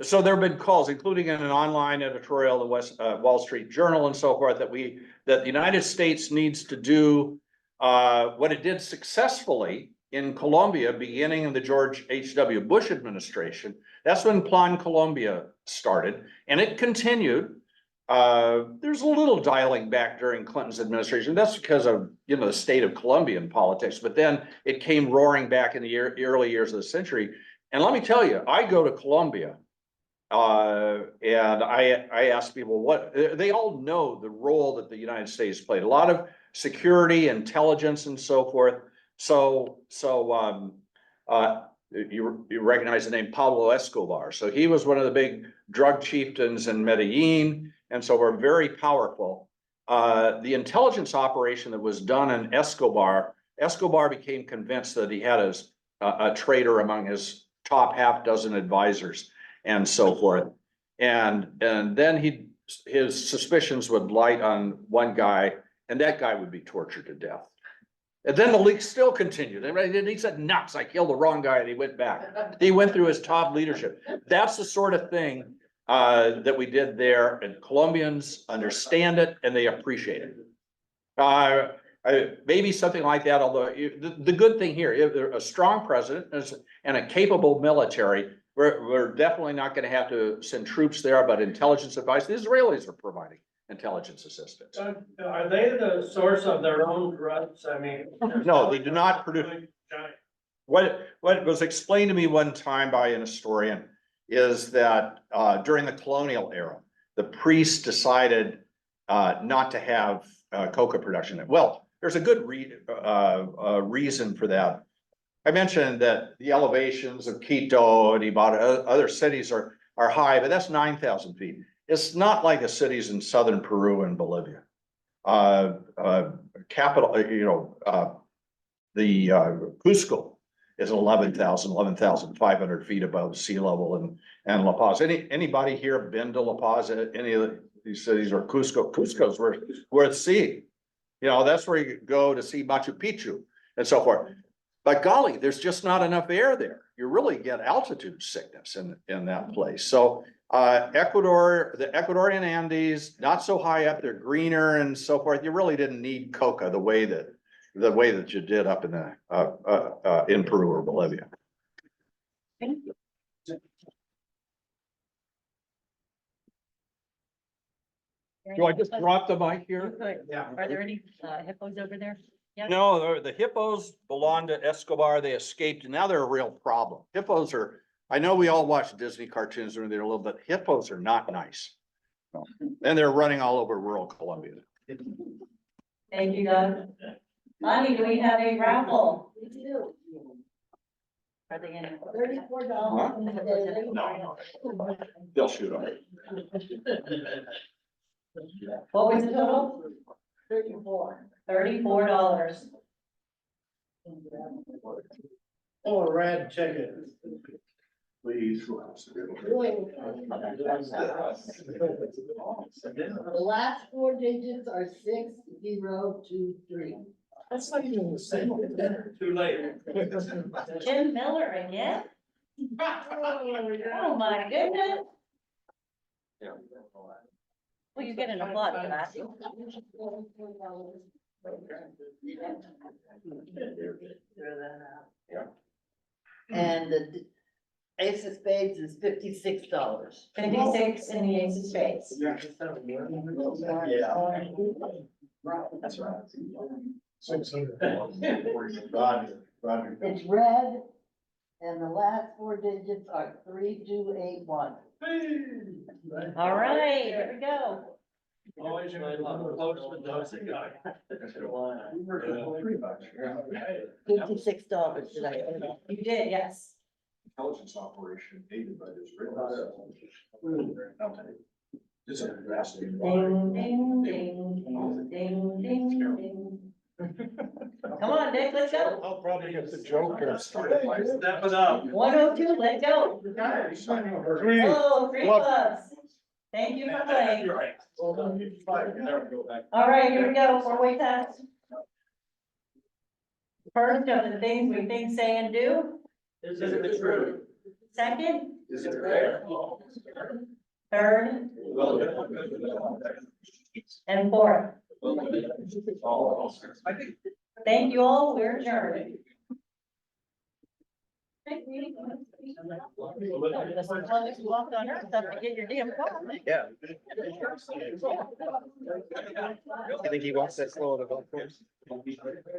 S13: so there have been calls, including in an online editorial, the Wall Street Journal and so forth, that the United States needs to do what it did successfully in Colombia, beginning in the George H.W. Bush administration. That's when Plan Colombia started, and it continued. There's a little dialing back during Clinton's administration. That's because of the state of Colombian politics. But then it came roaring back in the early years of the century. And let me tell you, I go to Colombia, and I ask people what they all know the role that the United States played. A lot of security, intelligence, and so forth. So you recognize the name Pablo Escobar. So he was one of the big drug chieftains in Medellin, and so we're very powerful. The intelligence operation that was done in Escobar became convinced that he had a traitor among his top half dozen advisors and so forth. And then his suspicions would light on one guy, and that guy would be tortured to death. And then the leak still continued. And he said, "Nuts, I killed the wrong guy," and he went back. He went through his top leadership. That's the sort of thing that we did there, and Colombians understand it and they appreciate it. Maybe something like that, although the good thing here, if a strong president and a capable military, we're definitely not going to have to send troops there, but intelligence advice, the Israelis are providing intelligence assistance.
S10: Are they the source of their own drugs? I mean.
S13: No, they do not produce. What was explained to me one time by an historian is that during the colonial era, the priests decided not to have coca production. Well, there's a good reason for that. I mentioned that the elevations of Quito and Ibarra, other cities are high, but that's 9,000 feet. It's not like the cities in southern Peru and Bolivia. Capital, the Cusco is 11,500 feet above sea level, and La Paz. Anybody here been to La Paz? Any of these cities, or Cusco? Cusco's where it's sea. That's where you go to see Machu Picchu and so forth. But golly, there's just not enough air there. You really get altitude sickness in that place. So Ecuador, the Ecuadorian Andes, not so high up, they're greener and so forth. You really didn't need coca the way that you did up in in Peru or Bolivia. Do I just drop the mic here?
S1: Yeah. Are there any hippos over there? Yes?
S13: No, the hippos belong to Escobar. They escaped, and now they're a real problem. Hippos are, I know we all watch Disney cartoons when they're little, but hippos are not nice. And they're running all over rural Colombia.
S1: Thank you, Doug. Lonnie, do we have a raffle? Are they in?
S15: $34.
S13: No, they'll shoot them.
S1: What was the total? $34.
S14: Oh, a red ticket.
S9: Please.
S16: The last four digits are 6023.
S10: That's not even the same. Too late.
S1: Jim Miller again? Oh, my goodness. Well, you get an applause for that.
S16: And the ace of spades is $56.
S1: 56 in the ace of spades.
S9: Yeah. That's right. 600. Roger.
S16: It's red, and the last four digits are 3281.
S1: All right, here we go.
S10: Always my love, close with those that got
S16: $56 did I?
S1: You did, yes.
S13: Intelligence operation aided by this. This is a fascinating.
S1: Ding, ding, ding, ding, ding, ding. Come on, Dick, let's go.
S9: I'll probably get the Joker.
S10: Step it up.
S1: 102, let's go.
S9: Three.
S1: Oh, 3 clubs. Thank you for playing. All right, here we go, 4-way test. First of the things we think, say, and do.
S10: Is it the truth?
S1: Second,
S10: Is it fair?
S1: third, and fourth. Thank you all, we're adjourned. Walked on earth up to get your damn car.
S7: Yeah. You think he wants that slow to go?